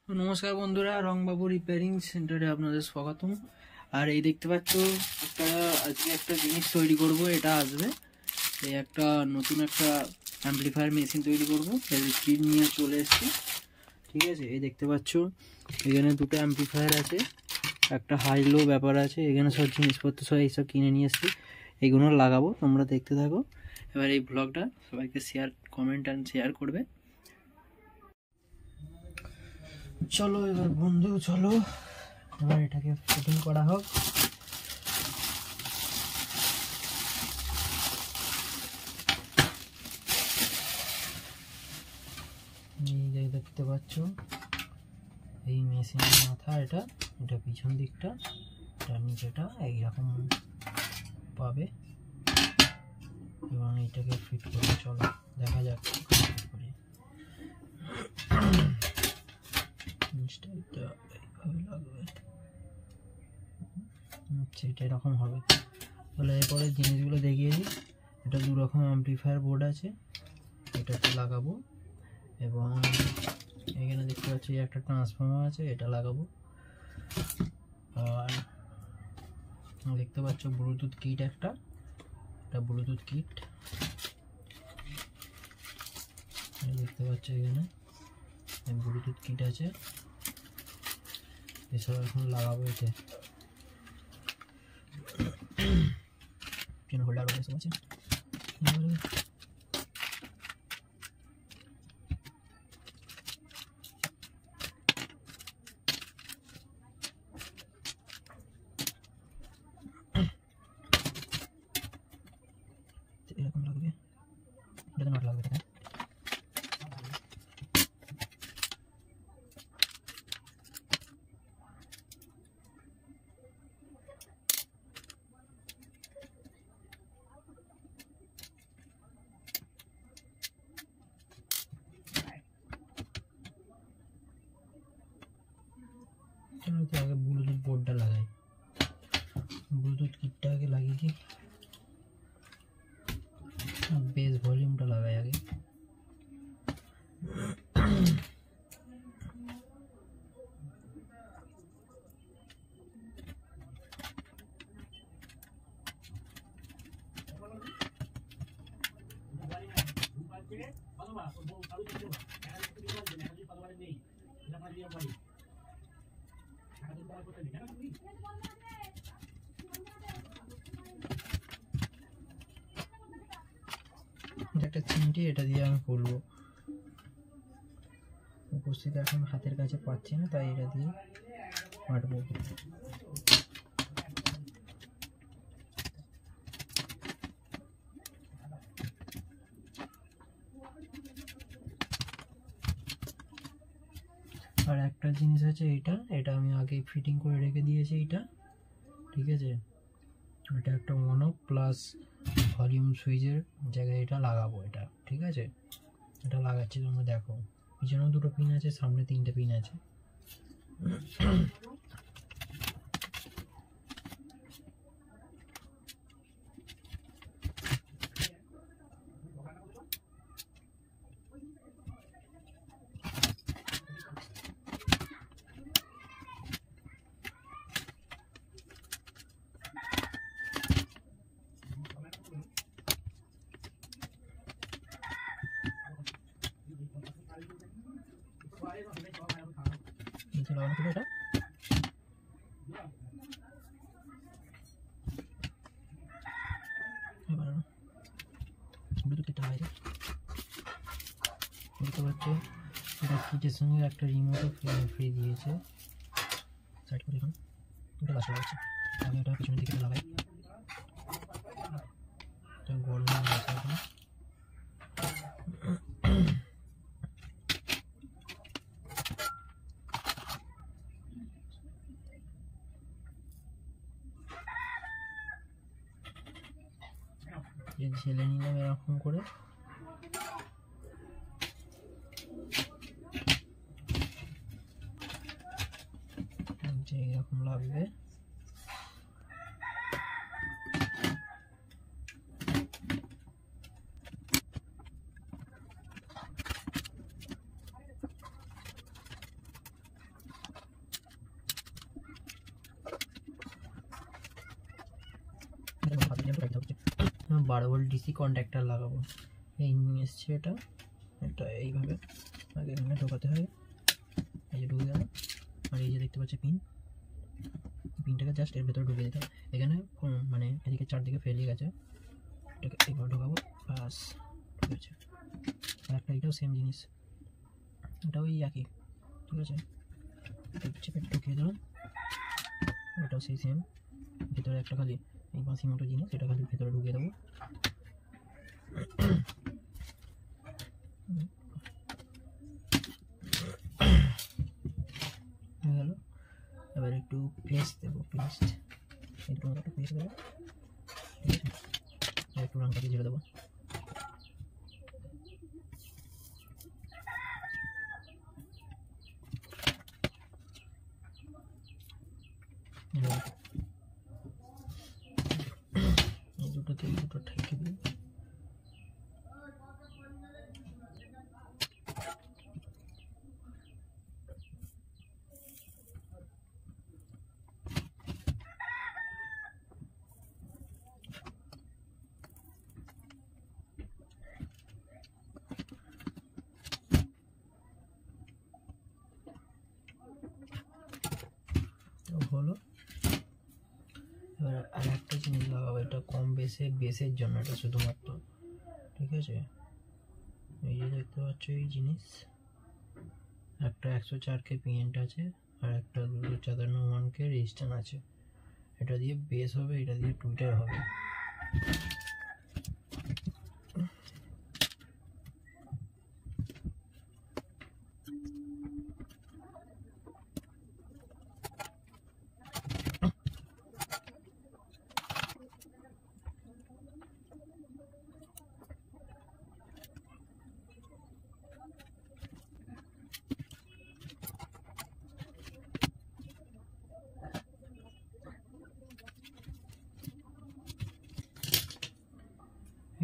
নমস্কার বন্ধুরা, রংবাবু রিপেয়ারিং সেন্টারে আপনাদের স্বাগতম। আর এই দেখতে পাচ্ছ আজকে একটা জিনিস তৈরি করব। এটা আসবে এই একটা নতুন একটা অ্যাম্পলিফায়ার মেশিন তৈরি করব। এর কিট নিয়ে চলে এসেছি, ঠিক আছে। এই দেখতে পাচ্ছ এখানে দুটো অ্যাম্পলিফায়ার আছে, একটা হাই লো ব্যাপার আছে। এখানে সব জিনিসপত্র সব এইসব কিনে নিয়ে এসেছি, এইগুলো লাগাবো। তোমরা দেখতে থাকো। এবার এই ব্লগটা সবাইকে কমেন্ট অ্যান্ড শেয়ার করবে। চলো এবার বন্ধু, চলো এবার এটাকে ফিটিং করা হোক। এই যে দেখতে পাচ্ছ এই মেশিনের মাথা, এটা পিছন দিকটা, এটা নিচেটা এইরকম পাবে। এবং এইটাকে ফিট করে চলো দেখা যাক ফিট করে। এটা এইভাবে লাগবে, এটা এরকম হবে। তাহলে এরপরে জিনিসগুলো দেখিয়ে দিই। এটা দু রকম অ্যাম্পলিফায়ার বোর্ড আছে, এটাতে লাগাবো। এবং এখানে দেখতে পাচ্ছি একটা ট্রান্সফর্মার আছে, এটা লাগাবো। আর দেখতে পাচ্ছ ব্লুটুথ কিট, এটা ব্লুটুথ কিট দেখতে পাচ্ছ। এখানে ব্লুটুথ কিট আছে, এসব এখন লাগাবো। এতে পেন হোল্ডার এসব আছে। এরকম লাগবে, এটাতে নট লাগবে। আগে ব্লুটুথ বোর্ডটা লাগাই, ব্লুটুথ কিটটা আগে লাগিয়ে দিই। বেস ভলিউমটা লাগাই আগে। একটা চিমটি, এটা দিয়ে আমি খুলবো। উপস্থিত এখন হাতের কাছে পাচ্ছি না, তাই এটা দিয়ে কাটবো। আর একটা জিনিস আছে, এটা আমি আগে ফিটিং করে রেখে দিয়েছি। এটা ঠিক আছে, এটা একটা অন অফ প্লাস ভলিউম সুইচের জায়গায় এটা লাগাবো। এটা ঠিক আছে, এটা লাগাচ্ছি, তোমরা দেখো। পিছনেও দুটো পিন আছে, সামনে তিনটে পিন আছে। নিচে লাগানো ছিল এটা, এবার ব্লুটুথ কিটটা বাইরে দেখতে পাচ্ছ। এটা কিটের সঙ্গে একটা রিমোটও ফ্রি দিয়েছে। সাইড করে এখন এটা লাস্ট লাগাচ্ছি। আগে এটা পিছনের দিকে লাগাই, এটা গরম হয়ে গেছে এখন। ঝেলে নিলাম এরকম করে। এরকম লাগবে। 12 ভোল্ট ডিসি কন্ট্যাক্টর লাগাবো। এই নিয়ে এসছে এটা এইভাবে আগে এখানে ঢোকাতে হয়, এই যে ঢুকে গেল। আর এই যে দেখতে পাচ্ছি পিনটাকে জাস্ট এর ভেতরে ঢুকিয়ে দিতে হবে। এখানে মানে এদিকে চারদিকে ফেলিয়ে গেছে, এটাকে এইভাবে ঢোকাবো, বাস ঢুকেছে। আর একটা এটাও সেম জিনিস, এটাও এই একই, ঠিক আছে। চেপে ঢুকিয়ে দিলাম, এটাও সেই সেম। ভেতরে একটা খালি এই বাঁশি মতো জিনিস, এটা খালি ভেতরে ঢুকিয়ে দেবো। হয়ে গেল। এবার একটু পেস্ট দেবো, পেস্ট একটু পেস্ট দেবো, ঠিক আছে। একটু লঙ্কা দিয়ে ঝেড়ে দেবো। এই দুটোতে এই দুটো ঠেকে দিই। হলো। এবার আর একটা জিনিস লাগাবো, এটা কম বেসের জন্য, এটা শুধুমাত্র, ঠিক আছে। এই যে দেখতে পাচ্ছ এই জিনিস, একটা 104K পিএনট আছে আর একটা 254K রেজিস্ট্যান্স আছে। এটা দিয়ে বেস হবে, এটা দিয়ে টুইটার হবে।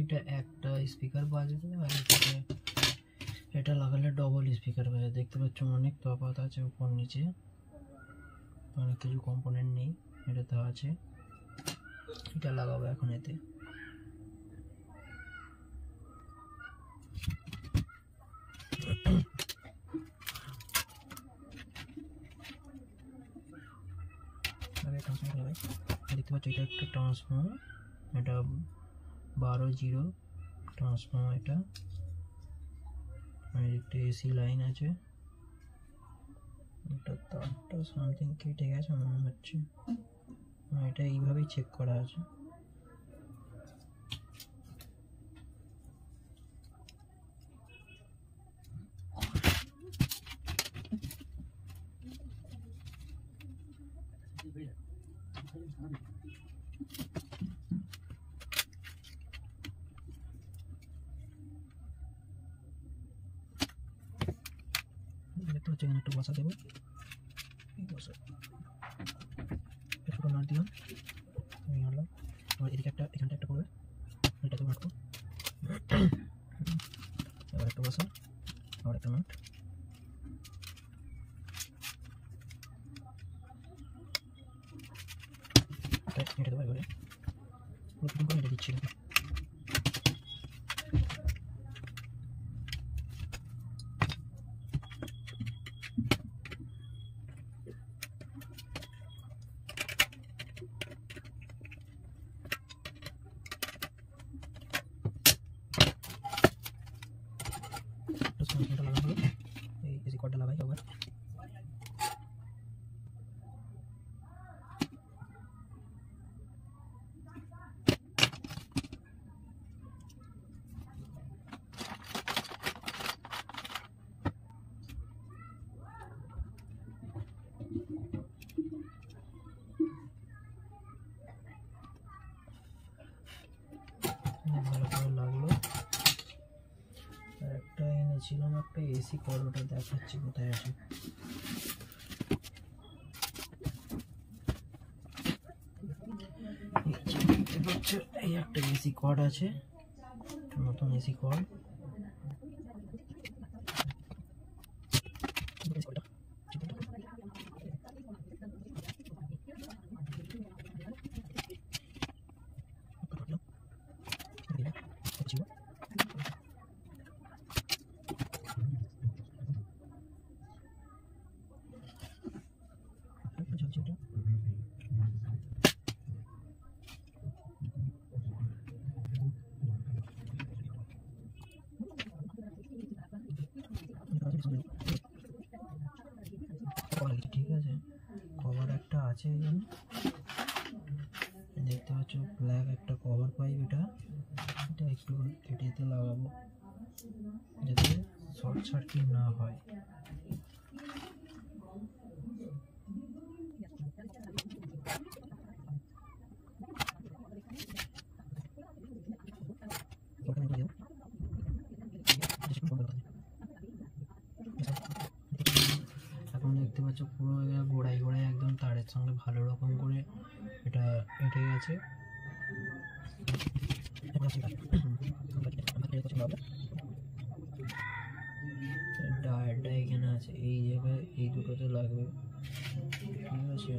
এটা একটা স্পিকার বাজবে আর এটা লাগালে ডবল স্পিকার বাজে। দেখতে পাচ্ছ অনেক তফাৎ আছে উপর নিচে, অনেক কিছু কম্পোনেন্ট নেই, এটাতে আছে। এটা লাগাবো এখন এতে। দেখতে পাচ্ছ এটা একটা ট্রান্সফর্মার, এটা 12 ট্রান্সফর্মার। এটা একটা এসি লাইন আছে, এটা তারটা সামথিং কেটে গেছে মনে হচ্ছে। এটা এইভাবেই চেক করা আছে। দেখতে হচ্ছে এখানে একটু বসা দেবো, একটু নাট দিলাম, আমি আনলাম। আবার এদিকে একটা, এখানটা একটা করবে, এটাতেও নাটবো। এবার একটু বসা, আবার একটা নাট। এটা দেবো এবারে, পুরো করে এটা দিচ্ছি। লাগানো হলো, এই এসি কর্ডটা লাগাই আবার। ভালো করে লাগলো। আর একটা এনেছিলাম একটা এসি কর্ড, ওটা দেখাচ্ছি কোথায় আছে। এই একটা এসি কর্ড আছে, নতুন এসি কর্ড। ঠিক আছে, কভার একটা আছে এখানে দেখতে পাচ্ছ, ব্ল্যাক একটা কভার পাইপ। এটা একটু কেটেতে লাগাবো যাতে শর্ট সার্কিট না হয়। এখন দেখতে পাচ্ছ পুরো গোড়ায় গোড়ায় একদম তারের সঙ্গে ভালো রকম করে এটা এঁটে গেছে। ডায়ারটা এখানে আছে, এই জায়গায় এই দুটোতে লাগবে, ঠিক আছে।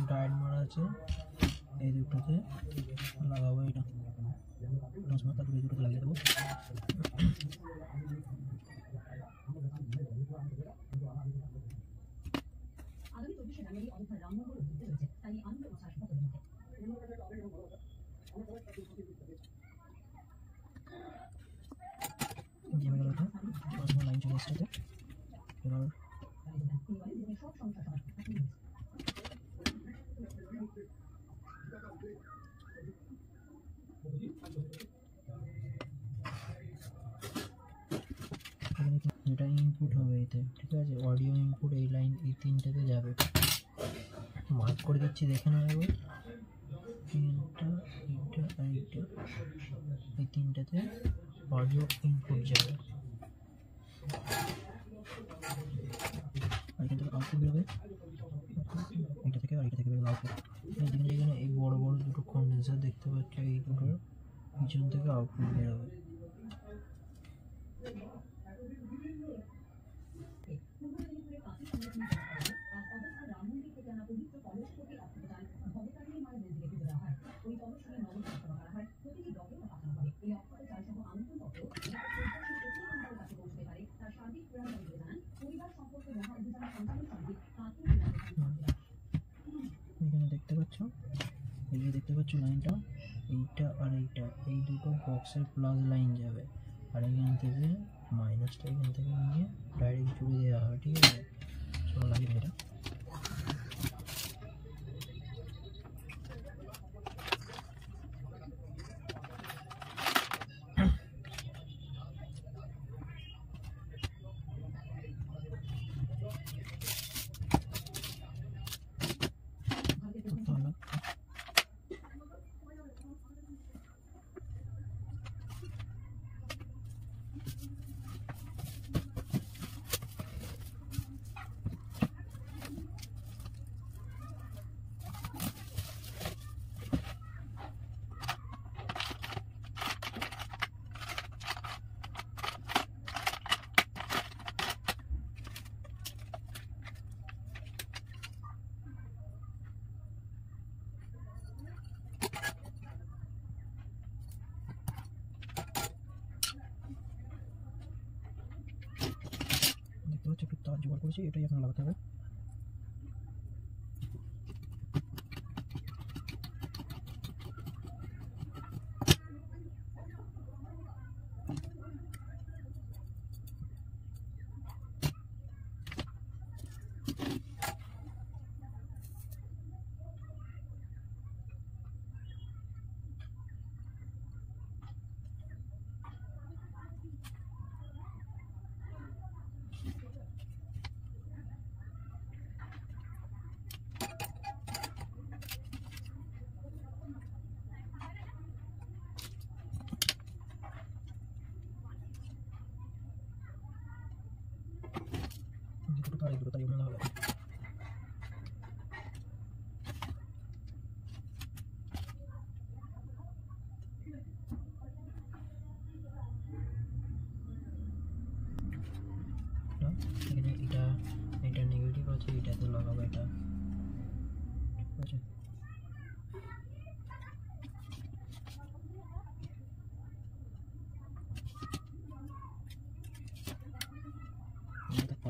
ডায়েট মারা আছে, এই দুটোতে লাগাবো, এটা তারপরে এই দুটোতে লাগিয়ে দেবো। লাইন চলে এসছে, এবার এটা ইনপুট হবে এতে, ঠিক আছে। অডিও ইনপুট এই লাইন এই তিনটাতে যাবে, মার্ক করে দিচ্ছি, দেখে নেওয়া যাবে। তিনটা, এইটা আর এইটা, এই তিনটাতে অডিও ইনপুট যাবে, আর এখান থেকে আউটপুট বেরোবে, এইটা থেকে আর এইটা থেকে বেরোবে আউটপুট। এখানে এই বড় বড় দুটো কন্ডেন্সার দেখতে পাচ্ছ, এই দুটোর পিছন থেকে আউটপুট বেরোবে। এখানে দেখতে পাচ্ছ, এই যে দেখতে পাচ্ছ লাইনটা, এইটা আর এইটা, এই দুটো বক্সের প্লাস লাইন যাবে, আর এখান থেকে মাইনাসটা এখান থেকে নিয়ে ডাইরেক্ট জুড়ে দেওয়া হয়, ঠিক আছে। চলো লাগিয়ে দেবো এটা। দেখতে পাচ্ছ একটু তার জোগাড় করেছি, এটাই এখন লাগাতে হবে। দুটো তার, এই দুটো তার এখানে লাগাবো। এখানে এটা নেগেটিভ আছে, এটাতে লাগাবো এটা।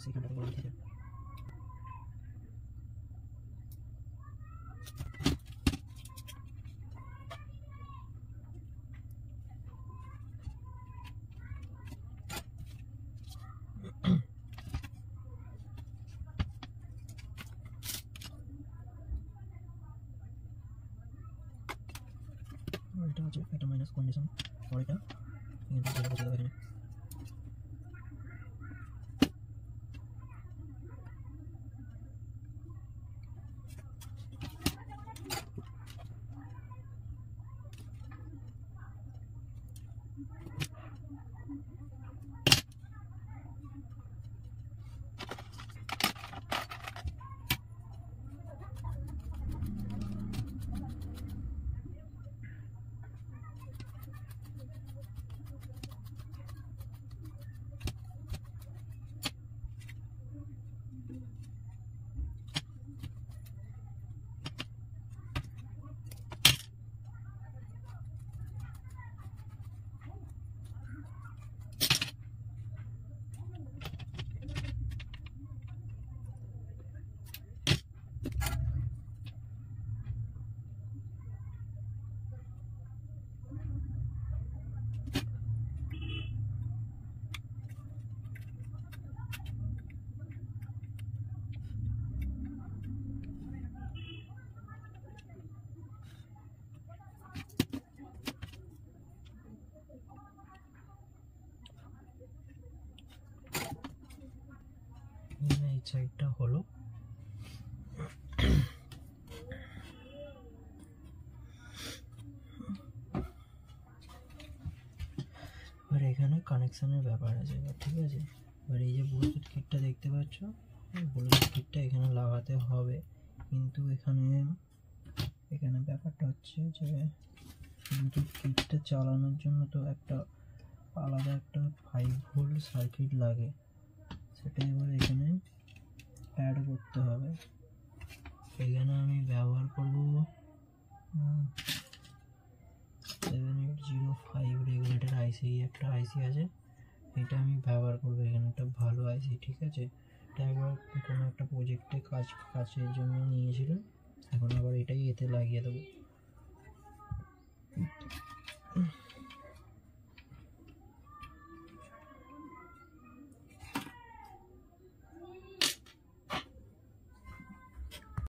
বাস এখানটাতে করে দিতে এটা হচ্ছে একটা মাইনাস কন্ডিশন আর এটা এখানে যেটা বসে দেবে এখানে এই সাইডটা হলো আর এখানে কানেকশনের ব্যাপার আছে ঠিক আছে আর এই যে ব্লুটুথ কিটটা দেখতে পাচ্ছ ব্লুটুথ কিটটা এখানে লাগাতে হবে কিন্তু এখানে ব্যাপারটা হচ্ছে যে ব্লুটুথ কিটটা চালানোর জন্য তো একটা আলাদা একটা 5 ভোল্ট সার্কিট লাগে সেটা এবার এখানে অ্যাড করতে হবে এখানে আমি ব্যবহার করব 7805 রেগুলেটর আইসি একটা আইসি আছে এটা আমি ব্যবহার করব এখানে একটা ভালো আইসি ঠিক আছে এটা একবার কোনো একটা প্রজেক্টে কাজের জন্য নিয়েছিল এখন আবার এটাই এতে লাগিয়ে দেবো